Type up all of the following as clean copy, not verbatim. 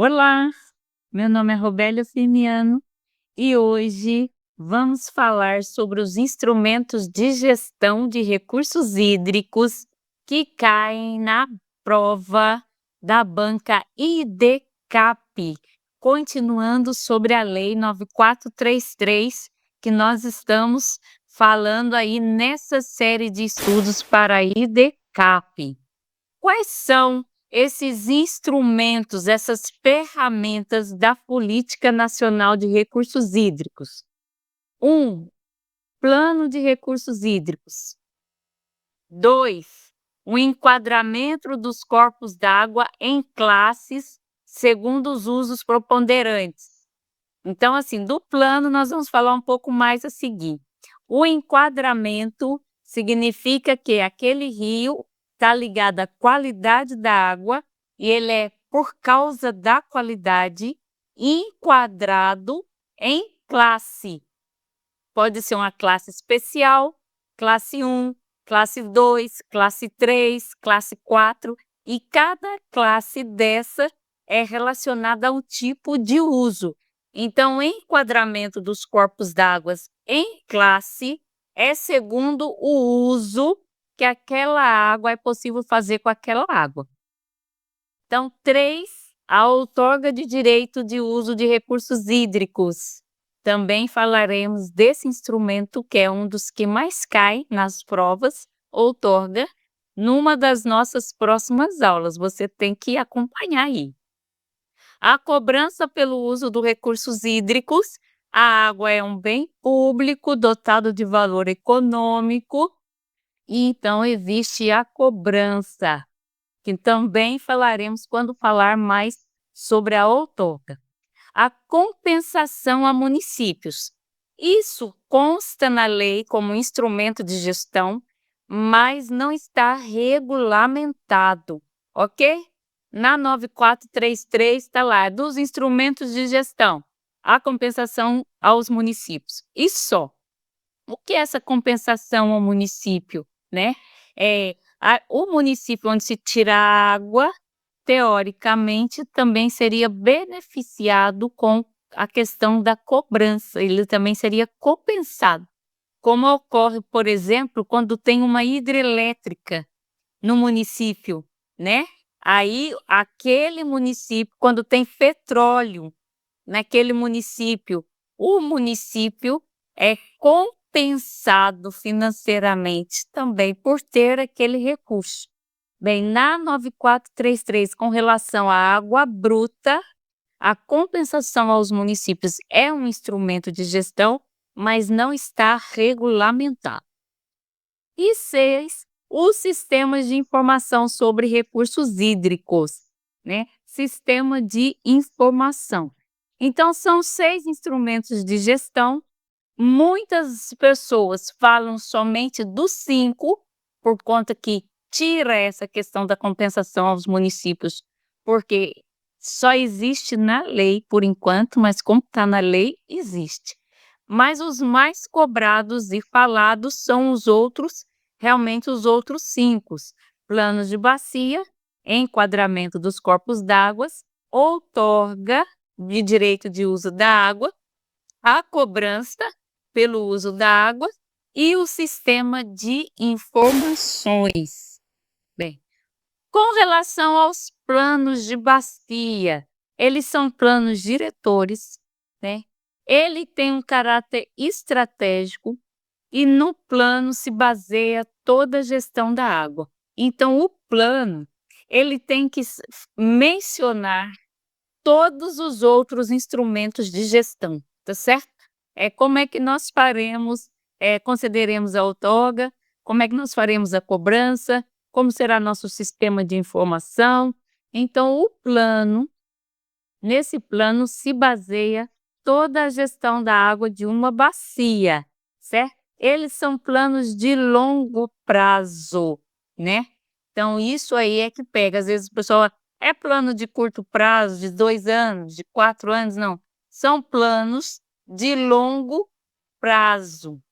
Olá, meu nome é Robélia Firmiano e hoje vamos falar sobre os instrumentos de gestão de recursos hídricos que caem na prova da banca IDCAP, continuando sobre a Lei 9433, que nós estamos falando aí nessa série de estudos para a IDCAP. Quais são esses instrumentos, essas ferramentas da Política Nacional de Recursos Hídricos? 1. Plano de recursos hídricos. 2. O enquadramento dos corpos d'água em classes segundo os usos preponderantes. Então, assim, do plano nós vamos falar um pouco mais a seguir. O enquadramento significa que aquele rio está ligado à qualidade da água e ele é, por causa da qualidade, enquadrado em classe. Pode ser uma classe especial, classe 1, classe 2, classe 3, classe 4, e cada classe dessa é relacionada a um tipo de uso. Então, o enquadramento dos corpos d'água em classe é segundo o uso que aquela água é possível fazer com aquela água. Então, 3, a outorga de direito de uso de recursos hídricos. Também falaremos desse instrumento, que é um dos que mais cai nas provas, outorga, numa das nossas próximas aulas. Você tem que acompanhar aí. A cobrança pelo uso dos recursos hídricos. A água é um bem público dotado de valor econômico, e então existe a cobrança, que também falaremos quando falar mais sobre a outorga. A compensação a municípios. Isso consta na lei como instrumento de gestão, mas não está regulamentado, ok? Na 9433 está lá, dos instrumentos de gestão, a compensação aos municípios. E só. O que é essa compensação ao município, né? O município onde se tira a água, teoricamente, também seria beneficiado com a questão da cobrança, ele também seria compensado, como ocorre, por exemplo, quando tem uma hidrelétrica no município, né? Aí, aquele município, quando tem petróleo naquele município, o município é compensado financeiramente também por ter aquele recurso. Bem, na 9433, com relação à água bruta, a compensação aos municípios é um instrumento de gestão, mas não está regulamentado. E 6, os sistemas de informação sobre recursos hídricos, né? Sistema de informação. Então, são 6 instrumentos de gestão. Muitas pessoas falam somente dos 5, por conta que tira essa questão da compensação aos municípios, porque só existe na lei por enquanto, mas como está na lei, existe. Mas os mais cobrados e falados são os outros, realmente os outros 5. Planos de bacia, enquadramento dos corpos d'água, outorga de direito de uso da água, a cobrança pelo uso da água e o sistema de informações. Bem, com relação aos planos de bacia, eles são planos diretores, né? Ele tem um caráter estratégico e no plano se baseia toda a gestão da água. Então, o plano, ele tem que mencionar todos os outros instrumentos de gestão, tá certo? Como é que nós faremos, concederemos a outorga, como é que nós faremos a cobrança, como será nosso sistema de informação. Então, o plano, nesse plano se baseia toda a gestão da água de uma bacia, certo? Eles são planos de longo prazo, né? Então, isso aí é que pega. Às vezes o pessoal é plano de curto prazo, de 2 anos, de 4 anos, não. São planos de longo prazo.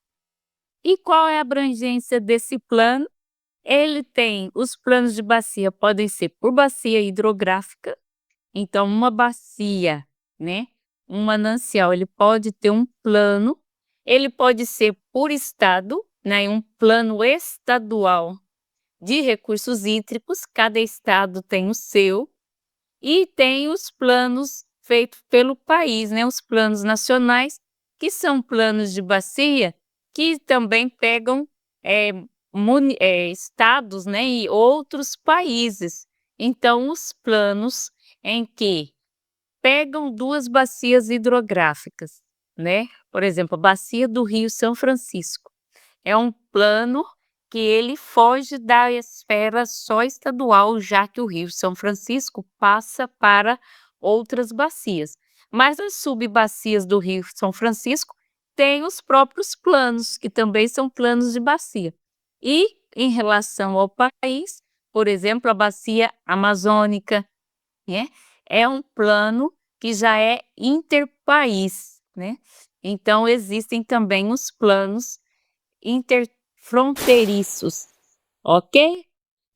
E qual é a abrangência desse plano? Ele tem, os planos de bacia podem ser por bacia hidrográfica, Então uma bacia, né, um manancial, ele pode ter um plano, ele pode ser por estado, né, um plano estadual de recursos hídricos, cada estado tem o seu, e tem os planos feitos pelo país, né, os planos nacionais, que são planos de bacia, que também pegam estados, né, e outros países. Então, os planos em que pegam duas bacias hidrográficas, né? Por exemplo, a bacia do Rio São Francisco. É um plano que ele foge da esfera só estadual, já que o Rio São Francisco passa para outras bacias. Mas as subbacias do Rio São Francisco têm os próprios planos, que também são planos de bacia. E em relação ao país, por exemplo, a bacia amazônica, né, é um plano que já é interpaís, né? Então existem também os planos interfronteiriços, ok?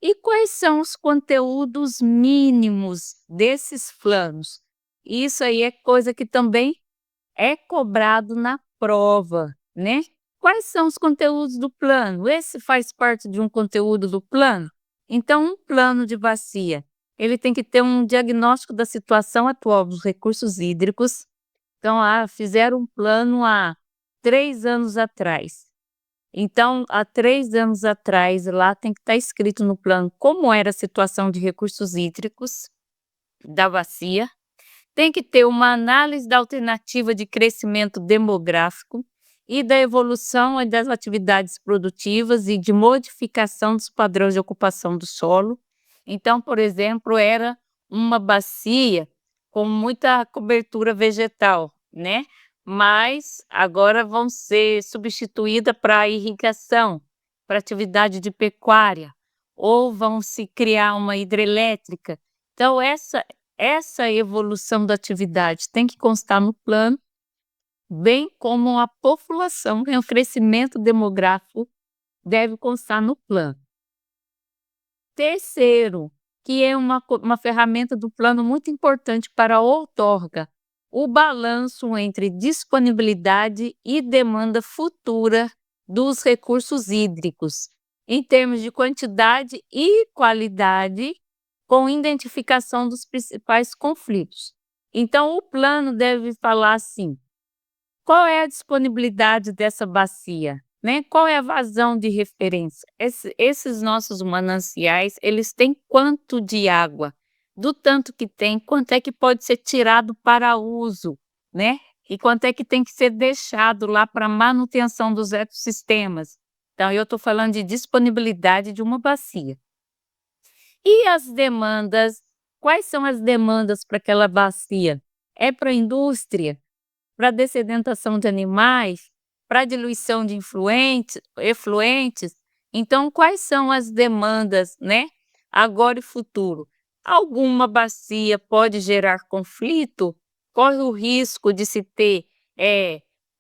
E quais são os conteúdos mínimos desses planos? Isso aí é coisa que também é cobrado na prova, né? Quais são os conteúdos do plano? Esse faz parte de um conteúdo do plano? Então, um plano de bacia, ele tem que ter um diagnóstico da situação atual dos recursos hídricos. Então, fizeram um plano há 3 anos atrás. Então, há 3 anos atrás, lá tem que estar escrito no plano como era a situação de recursos hídricos da bacia. Tem que ter uma análise da alternativa de crescimento demográfico e da evolução e das atividades produtivas e de modificação dos padrões de ocupação do solo. Então, por exemplo, era uma bacia com muita cobertura vegetal, né? Mas agora vão ser substituída para irrigação, para atividade de pecuária, ou vão se criar uma hidrelétrica. Então, essa evolução da atividade tem que constar no plano, bem como a população, né, o crescimento demográfico deve constar no plano. Terceiro, que é uma ferramenta do plano muito importante para a outorga, o balanço entre disponibilidade e demanda futura dos recursos hídricos, em termos de quantidade e qualidade, com identificação dos principais conflitos. Então, o plano deve falar assim: qual é a disponibilidade dessa bacia, né? Qual é a vazão de referência? Esses nossos mananciais, eles têm quanto de água? Do tanto que tem, quanto é que pode ser tirado para uso, né? E quanto é que tem que ser deixado lá para manutenção dos ecossistemas? Então, eu estou falando de disponibilidade de uma bacia. E as demandas? Quais são as demandas para aquela bacia? É para a indústria? Para dessedentação de animais, para diluição de efluentes. Então, quais são as demandas, né, agora e futuro? Alguma bacia pode gerar conflito? Corre o risco de se ter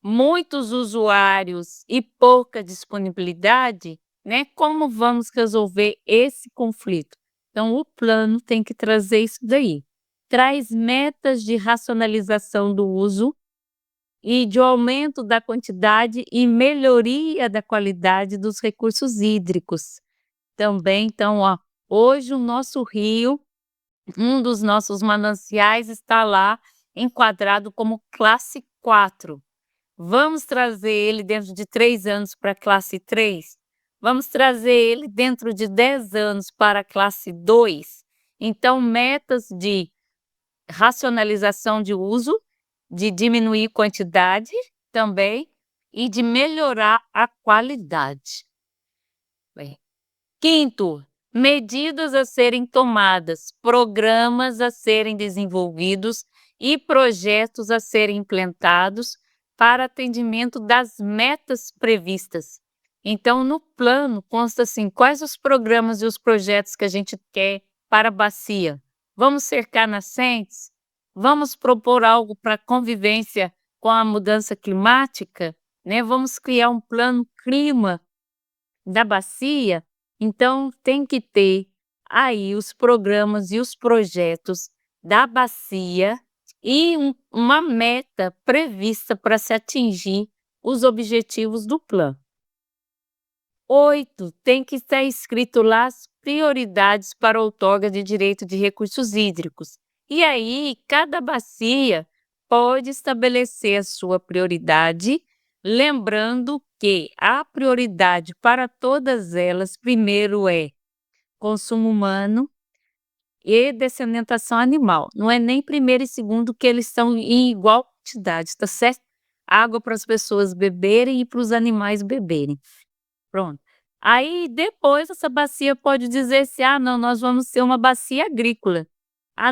muitos usuários e pouca disponibilidade, né? Como vamos resolver esse conflito? Então, o plano tem que trazer isso daí. Traz metas de racionalização do uso e de aumento da quantidade e melhoria da qualidade dos recursos hídricos. Também, então, hoje o nosso rio, um dos nossos mananciais está lá enquadrado como classe 4. Vamos trazer ele dentro de 3 anos para a classe 3? Vamos trazer ele dentro de 10 anos para a classe 2? Então, metas de racionalização de uso, de diminuir quantidade também e de melhorar a qualidade. Bem, quinto, medidas a serem tomadas, programas a serem desenvolvidos e projetos a serem implementados para atendimento das metas previstas. Então, no plano consta assim, quais os programas e os projetos que a gente quer para a bacia? Vamos cercar nascentes? Vamos propor algo para convivência com a mudança climática, né? Vamos criar um plano clima da bacia. Então, tem que ter aí os programas e os projetos da bacia e uma meta prevista para se atingir os objetivos do plano. 8, tem que estar escrito lá as prioridades para outorga de direito de recursos hídricos. E aí, cada bacia pode estabelecer a sua prioridade, lembrando que a prioridade para todas elas, primeiro é consumo humano e descendentação animal. Não é nem primeiro e segundo, que eles estão em igual quantidade, tá certo? Água para as pessoas beberem e para os animais beberem. Pronto. Aí depois essa bacia pode dizer se, não, nós vamos ser uma bacia agrícola.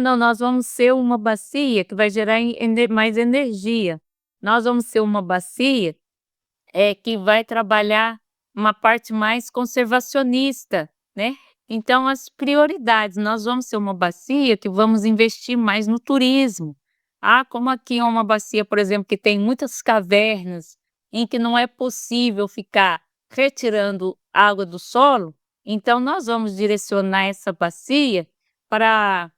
Não, nós vamos ser uma bacia que vai gerar mais energia. Nós vamos ser uma bacia que vai trabalhar uma parte mais conservacionista, né? Então, as prioridades, nós vamos ser uma bacia que vamos investir mais no turismo. Como aqui é uma bacia, por exemplo, que tem muitas cavernas, em que não é possível ficar retirando água do solo, então nós vamos direcionar essa bacia para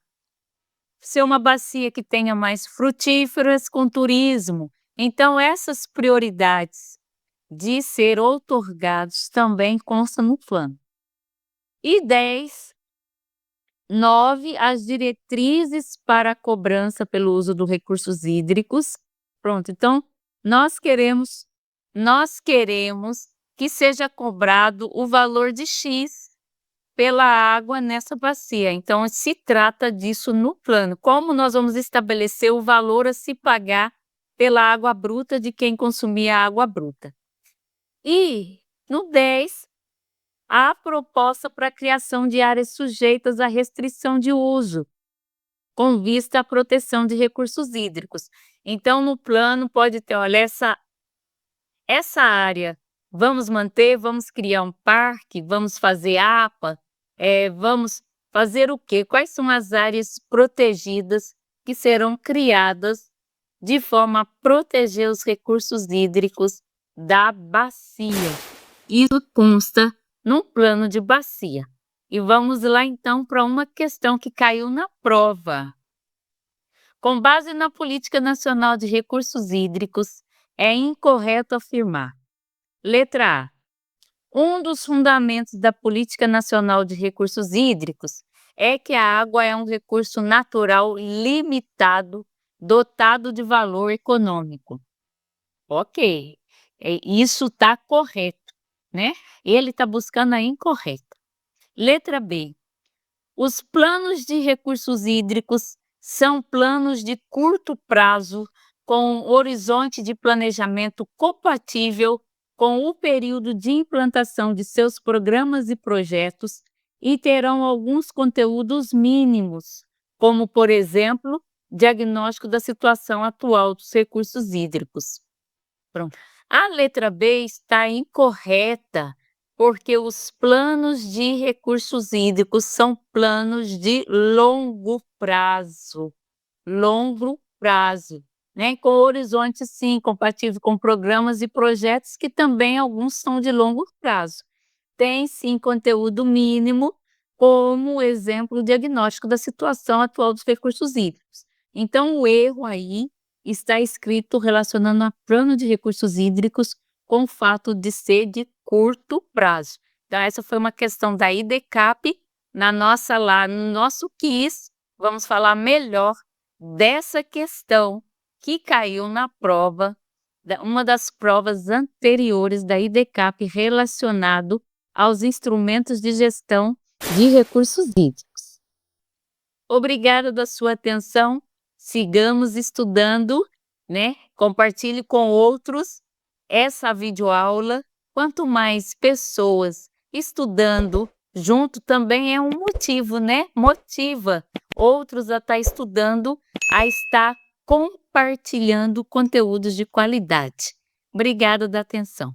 ser uma bacia que tenha mais frutíferas com turismo. Então, essas prioridades de ser outorgados também consta no plano. E 10, 9, as diretrizes para a cobrança pelo uso dos recursos hídricos. Pronto, então nós queremos que seja cobrado o valor de X pela água nessa bacia. Então se trata disso no plano. Como nós vamos estabelecer o valor a se pagar pela água bruta de quem consumir a água bruta. E no 10, a proposta para a criação de áreas sujeitas à restrição de uso, com vista à proteção de recursos hídricos. Então, no plano pode ter, olha, essa área vamos manter, vamos criar um parque, vamos fazer APA, vamos fazer o quê? Quais são as áreas protegidas que serão criadas de forma a proteger os recursos hídricos da bacia? Isso consta num plano de bacia. E vamos lá então para uma questão que caiu na prova. Com base na Política Nacional de Recursos Hídricos, é incorreto afirmar: letra A. Um dos fundamentos da Política Nacional de Recursos Hídricos é que a água é um recurso natural limitado, dotado de valor econômico. Ok, isso está correto, né? Ele está buscando a incorreta. Letra B. Os planos de recursos hídricos são planos de curto prazo, com horizonte de planejamento compatível com o período de implantação de seus programas e projetos e terão alguns conteúdos mínimos, como, por exemplo, diagnóstico da situação atual dos recursos hídricos. Pronto. A letra B está incorreta, porque os planos de recursos hídricos são planos de longo prazo, né? Com horizonte, sim, compatível com programas e projetos que também alguns são de longo prazo. Tem, sim, conteúdo mínimo, como exemplo, o diagnóstico da situação atual dos recursos hídricos. Então, o erro aí está escrito relacionando a plano de recursos hídricos com o fato de ser de curto prazo. Então, essa foi uma questão da IDCAP. No nosso quiz, vamos falar melhor dessa questão que caiu na prova, uma das provas anteriores da IDCAP relacionado aos instrumentos de gestão de recursos hídricos. Obrigada da sua atenção. Sigamos estudando, né? Compartilhe com outros essa videoaula. Quanto mais pessoas estudando junto também é um motivo, né? Motiva outros a estar estudando, a estar compartilhando conteúdos de qualidade. Obrigada da atenção.